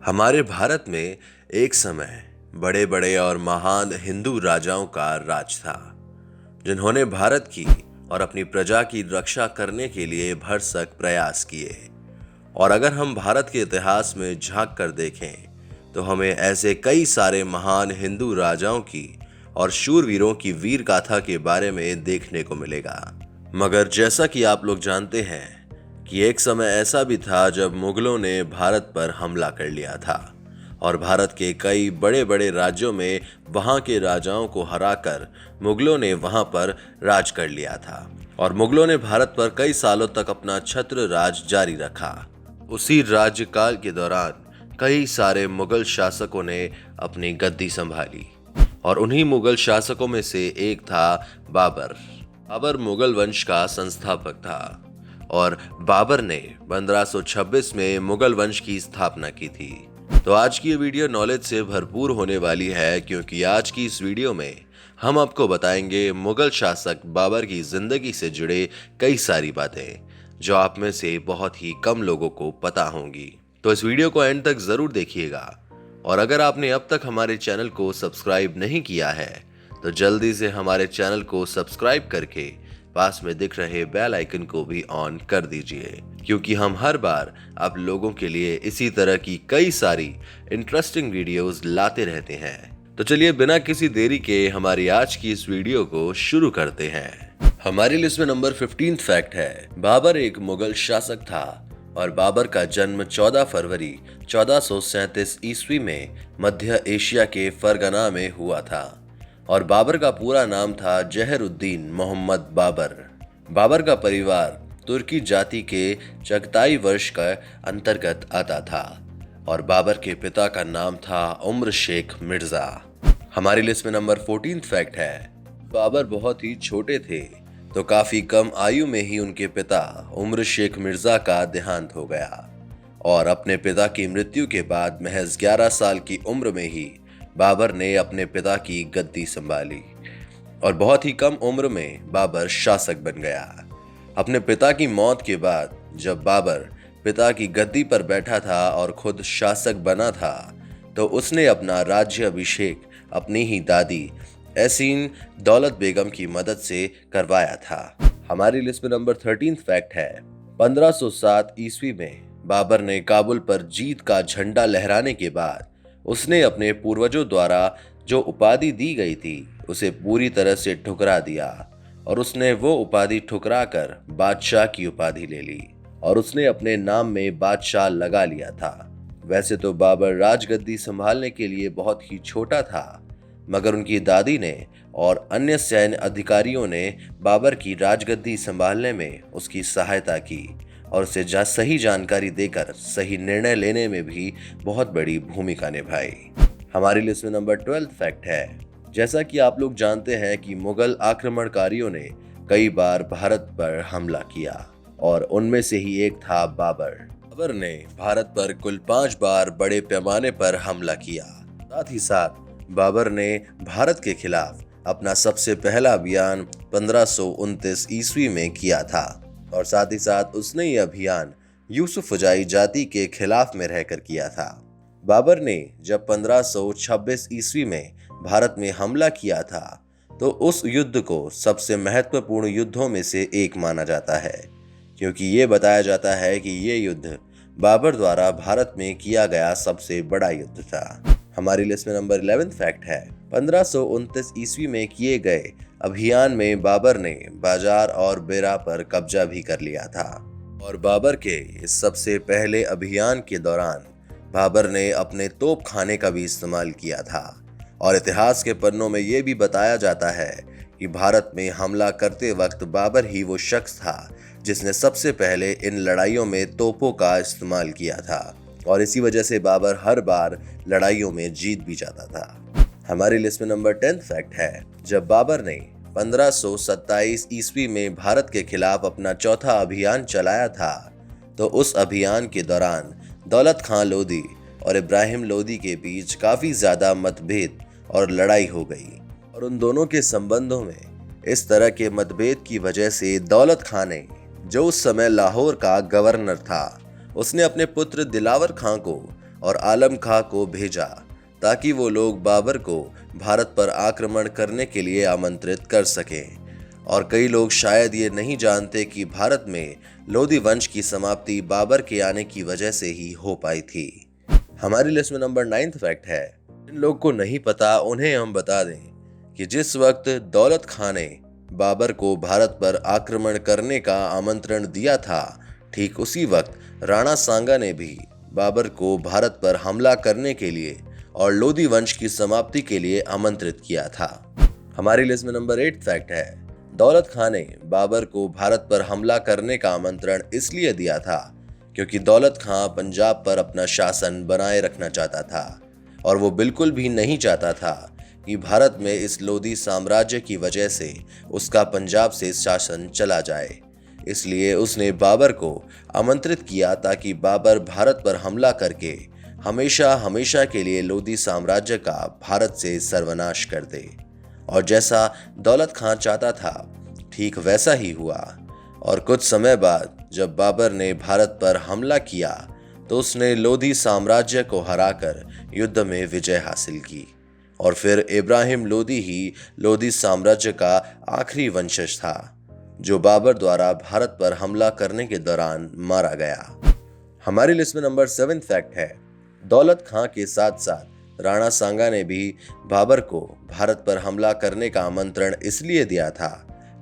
हमारे भारत में एक समय बड़े बड़े और महान हिंदू राजाओं का राज था, जिन्होंने भारत की और अपनी प्रजा की रक्षा करने के लिए भरसक प्रयास किए। और अगर हम भारत के इतिहास में झांक कर देखें तो हमें ऐसे कई सारे महान हिंदू राजाओं की और शूरवीरों की वीर गाथा के बारे में देखने को मिलेगा। मगर जैसा कि आप लोग जानते हैं कि एक समय ऐसा भी था जब मुगलों ने भारत पर हमला कर लिया था और भारत के कई बड़े बड़े राज्यों में वहां के राजाओं को हराकर मुगलों ने वहां पर राज कर लिया था और मुगलों ने भारत पर कई सालों तक अपना छत्र राज जारी रखा। उसी राज्यकाल के दौरान कई सारे मुगल शासकों ने अपनी गद्दी संभाली और उन्हीं मुगल शासकों में से एक था बाबर। बाबर मुगल वंश का संस्थापक था और बाबर ने 1526 में मुगल वंश की स्थापना की थी। तो आज की ये वीडियो नॉलेज से भरपूर होने वाली है, क्योंकि आज की इस वीडियो में हम आपको बताएंगे मुगल शासक बाबर की जिंदगी से जुड़े कई सारी बातें जो आप में से बहुत ही कम लोगों को पता होंगी। तो इस वीडियो को एंड तक जरूर देखिएगा और अगर आपने अब तक हमारे चैनल को सब्सक्राइब नहीं किया है तो जल्दी से हमारे चैनल को सब्सक्राइब करके पास में दिख रहे बेल आइकन को भी ऑन कर दीजिए, क्योंकि हम हर बार आप लोगों के लिए इसी तरह की कई सारी इंटरेस्टिंग वीडियोस लाते रहते हैं। तो चलिए बिना किसी देरी के हमारी आज की इस वीडियो को शुरू करते हैं। हमारी लिस्ट में नंबर 15 फैक्ट है, बाबर एक मुगल शासक था और बाबर का जन्म 14 फरवरी 1437 ईस्वी में मध्य एशिया के फरगना में हुआ था और बाबर का पूरा नाम था जहरुद्दीन मोहम्मद बाबर। बाबर का परिवार तुर्की जाति के चगताई वंश का अंतर्गत आता था और बाबर के पिता का नाम था उम्र शेख मिर्जा। हमारी लिस्ट में नंबर 14 फैक्ट है, बाबर बहुत ही छोटे थे तो काफी कम आयु में ही उनके पिता उम्र शेख मिर्जा का देहांत हो गया और अपने पिता की मृत्यु के बाद महज 11 साल की उम्र में ही बाबर ने अपने पिता की गद्दी संभाली और बहुत ही कम उम्र में बाबर शासक बन गया। अपने पिता की मौत के बाद जब बाबर पिता की गद्दी पर बैठा था और खुद शासक बना था तो उसने अपना राज्य अभिषेक अपनी ही दादी एहसीन दौलत बेगम की मदद से करवाया था। हमारी लिस्ट में नंबर 13 फैक्ट है, 1507 ईस्वी में बाबर ने काबुल पर जीत का झंडा लहराने के बाद उसने अपने पूर्वजों द्वारा जो उपाधि दी गई थी उसे पूरी तरह से ठुकरा दिया और उसने वो उपाधि ठुकरा कर बादशाह की उपाधि ले ली और उसने अपने नाम में बादशाह लगा लिया था। वैसे तो बाबर राजगद्दी संभालने के लिए बहुत ही छोटा था, मगर उनकी दादी ने और अन्य सैन्य अधिकारियों ने बाबर की राजगद्दी संभालने में उसकी सहायता की और उसे सही जानकारी देकर सही निर्णय लेने में भी बहुत बड़ी भूमिका निभाई। हमारी लिस्ट में नंबर 12 फैक्ट है, जैसा कि आप लोग जानते हैं कि मुगल आक्रमणकारियों ने कई बार भारत पर हमला किया और उनमें से ही एक था बाबर। बाबर ने भारत पर कुल 5 बार बड़े पैमाने पर हमला किया। साथ ही साथ बाबर ने भारत के खिलाफ अपना सबसे पहला अभियान 1529 ईस्वी में किया था और साथ ही साथ उसने ये अभियान यूसुफजाई जाति के खिलाफ में रहकर किया था। बाबर ने जब 1526 ईस्वी में भारत में हमला किया था तो उस युद्ध को सबसे महत्वपूर्ण युद्धों में से एक माना जाता है, क्योंकि ये बताया जाता है कि ये युद्ध बाबर द्वारा भारत में किया गया सबसे बड़ा युद्ध था। हमारी लिस्ट में नंबर 11 फैक्ट है, 1529 ईस्वी में किए गए अभियान में बाबर ने बाजार और बेरा पर कब्जा भी कर लिया था और बाबर के इस सबसे पहले अभियान के दौरान बाबर ने अपने तोप खाने का भी इस्तेमाल किया था और इतिहास के पन्नों में ये भी बताया जाता है कि भारत में हमला करते वक्त बाबर ही वो शख्स था जिसने सबसे पहले इन लड़ाइयों में तोपों का इस्तेमाल किया था और इसी वजह से बाबर हर बार लड़ाइयों में जीत भी जाता था। हमारी लिस्ट में नंबर 10 फैक्ट है, जब बाबर ने 1527 ईस्वी में भारत के खिलाफ अपना चौथा अभियान चलाया था तो उस अभियान के दौरान दौलत खां लोदी और इब्राहिम लोदी के बीच काफी ज्यादा मतभेद और लड़ाई हो गई और उन दोनों के संबंधों में इस तरह के मतभेद की वजह से दौलत खां ने, जो उस समय लाहौर का गवर्नर था, उसने अपने पुत्र दिलावर खां को और आलम खां को भेजा ताकि वो लोग बाबर को भारत पर आक्रमण करने के लिए आमंत्रित कर सकें। और कई लोग शायद ये नहीं जानते कि भारत में लोधी वंश की समाप्ति बाबर के आने की वजह से ही हो पाई थी। हमारी लिस्ट में नंबर 9 फैक्ट है, जिन लोग को नहीं पता उन्हें हम बता दें कि जिस वक्त दौलत खां ने बाबर को भारत पर आक्रमण करने का आमंत्रण दिया था, ठीक उसी वक्त राणा सांगा ने भी बाबर को भारत पर हमला करने के लिए और लोधी वंश की समाप्ति के लिए आमंत्रित किया था। हमारी लिस्ट में नंबर 8 फैक्ट है, दौलत खां ने बाबर को भारत पर हमला करने का आमंत्रण इसलिए दिया था क्योंकि दौलत खां पंजाब पर अपना शासन बनाए रखना चाहता था और वो बिल्कुल भी नहीं चाहता था कि भारत में इस लोधी साम्राज्य की वजह से उसका पंजाब से शासन चला जाए। इसलिए उसने बाबर को आमंत्रित किया ताकि बाबर भारत पर हमला करके हमेशा हमेशा के लिए लोधी साम्राज्य का भारत से सर्वनाश कर दे। और जैसा दौलत खां चाहता था ठीक वैसा ही हुआ। और कुछ समय बाद जब बाबर ने भारत पर हमला किया तो उसने लोधी साम्राज्य को हराकर युद्ध में विजय हासिल की और फिर इब्राहिम लोधी ही लोधी साम्राज्य का आखिरी वंशज था जो बाबर द्वारा भारत पर हमला करने के दौरान मारा गया। हमारी लिस्ट में नंबर 7 फैक्ट है, दौलत खां के साथ साथ राणा सांगा ने भी बाबर को भारत पर हमला करने का आमंत्रण इसलिए दिया था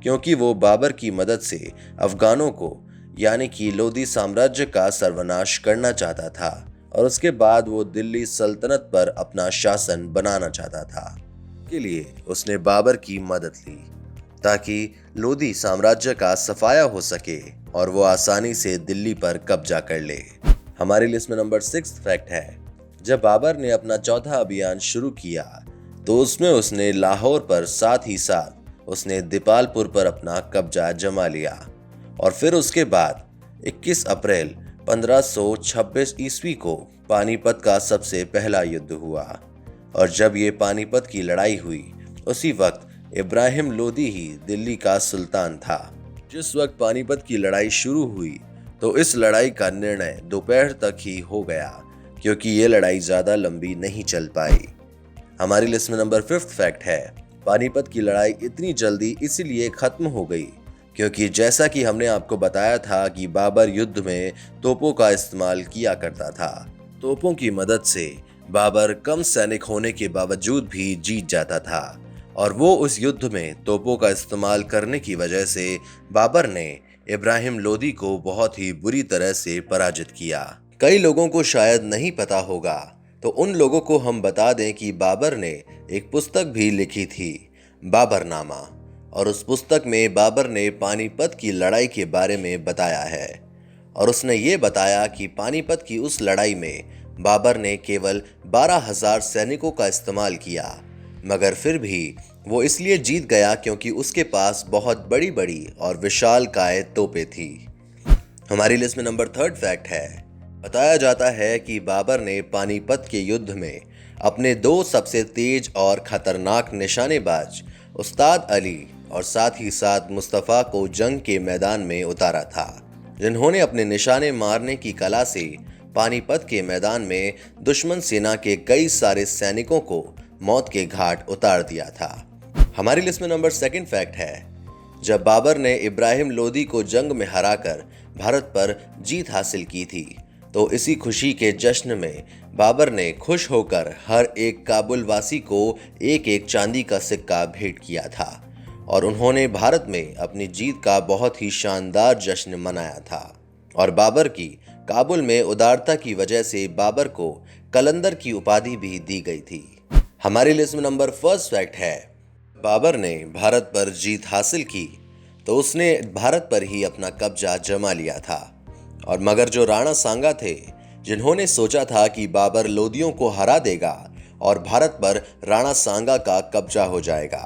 क्योंकि वो बाबर की मदद से अफगानों को यानी कि लोधी साम्राज्य का सर्वनाश करना चाहता था और उसके बाद वो दिल्ली सल्तनत पर अपना शासन बनाना चाहता था। के लिए उसने बाबर की मदद ली ताकि लोधी साम्राज्य का सफाया हो सके और वो आसानी से दिल्ली पर कब्जा कर ले। हमारी लिस्ट में नंबर 6 फैक्ट है, जब बाबर ने अपना चौथा अभियान शुरू किया तो उसमें उसने लाहौर पर साथ ही साथ उसने दीपालपुर पर अपना कब्जा जमा लिया और फिर उसके बाद 21 अप्रैल 1526 ईस्वी को पानीपत का सबसे पहला युद्ध हुआ। और जब ये पानीपत की लड़ाई हुई उसी वक्त इब्राहिम लोधी ही दिल्ली का सुल्तान था। जिस वक्त पानीपत की लड़ाई शुरू हुई तो इस लड़ाई का निर्णय दोपहर तक ही हो गया क्योंकि ये लड़ाई ज्यादा लंबी नहीं चल पाई। हमारी लिस्ट में नंबर 5 फैक्ट है, पानीपत की लड़ाई इतनी जल्दी इसीलिए खत्म हो गई क्योंकि जैसा कि हमने आपको बताया था कि बाबर युद्ध में तोपों का इस्तेमाल किया करता था। तोपों की मदद से बाबर कम सैनिक होने के बावजूद भी जीत जाता था और वो उस युद्ध में तोपों का इस्तेमाल करने की वजह से बाबर ने इब्राहिम लोधी को बहुत ही बुरी तरह से पराजित किया। कई लोगों को शायद नहीं पता होगा तो उन लोगों को हम बता दें कि बाबर ने एक पुस्तक भी लिखी थी, बाबरनामा, और उस पुस्तक में बाबर ने पानीपत की लड़ाई के बारे में बताया है और उसने ये बताया कि पानीपत की उस लड़ाई में बाबर ने केवल 12,000 सैनिकों का इस्तेमाल किया मगर फिर भी वो इसलिए जीत गया क्योंकि उसके पास बहुत बड़ी बड़ी और विशालकाय तोपें थी। हमारी लिस्ट में नंबर 3 फैक्ट है, बताया जाता है कि बाबर ने पानीपत के युद्ध में अपने 2 सबसे तेज और खतरनाक निशानेबाज उस्ताद अली और साथ ही साथ मुस्तफ़ा को जंग के मैदान में उतारा था, जिन्होंने अपने निशाने मारने की कला से पानीपत के मैदान में दुश्मन सेना के कई सारे सैनिकों को मौत के घाट उतार दिया था। हमारी लिस्ट में नंबर 2 फैक्ट है, जब बाबर ने इब्राहिम लोधी को जंग में हराकर भारत पर जीत हासिल की थी तो इसी खुशी के जश्न में बाबर ने खुश होकर हर एक काबुल वासी को एक एक चांदी का सिक्का भेंट किया था और उन्होंने भारत में अपनी जीत का बहुत ही शानदार जश्न मनाया था। और बाबर की काबुल में उदारता की वजह से बाबर को कलंदर की उपाधि भी दी गई थी। हमारी लिस्ट में नंबर 1 फैक्ट है, बाबर ने भारत पर जीत हासिल की तो उसने भारत पर ही अपना कब्जा जमा लिया था और मगर जो राणा सांगा थे जिन्होंने सोचा था कि बाबर लोधियों को हरा देगा और भारत पर राणा सांगा का कब्जा हो जाएगा,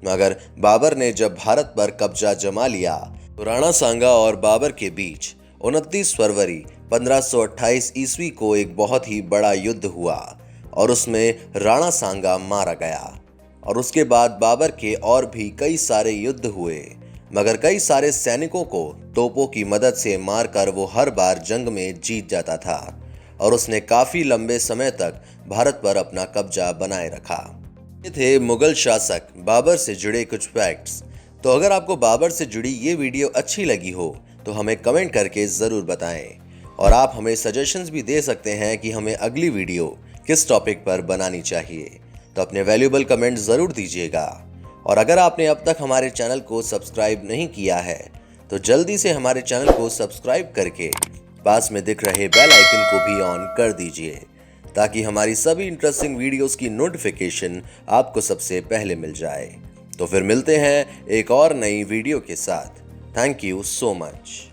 मगर बाबर ने जब भारत पर कब्जा जमा लिया तो राणा सांगा और बाबर के बीच 29 फरवरी 1528 ईस्वी को एक बहुत ही बड़ा युद्ध हुआ और उसमें राणा सांगा मारा गया। और उसके बाद बाबर के और भी कई सारे युद्ध हुए मगर कई सारे सैनिकों को तोपों की मदद से मारकर वो हर बार जंग में जीत जाता था और उसने काफी लंबे समय तक भारत पर अपना कब्जा बनाए रखा। ये थे मुगल शासक बाबर से जुड़े कुछ फैक्ट्स। तो अगर आपको बाबर से जुड़ी ये वीडियो अच्छी लगी हो तो हमें कमेंट करके ज़रूर बताएं। और आप हमें सजेशंस भी दे सकते हैं कि हमें अगली वीडियो किस टॉपिक पर बनानी चाहिए। तो अपने वैल्यूएबल कमेंट ज़रूर दीजिएगा। और अगर आपने अब तक हमारे चैनल को सब्सक्राइब नहीं किया है तो जल्दी से हमारे चैनल को सब्सक्राइब करके पास में दिख रहे बेल आइकन को भी ऑन कर दीजिए, ताकि हमारी सभी इंटरेस्टिंग वीडियोस की नोटिफिकेशन आपको सबसे पहले मिल जाए। तो फिर मिलते हैं एक और नई वीडियो के साथ। Thank you so much.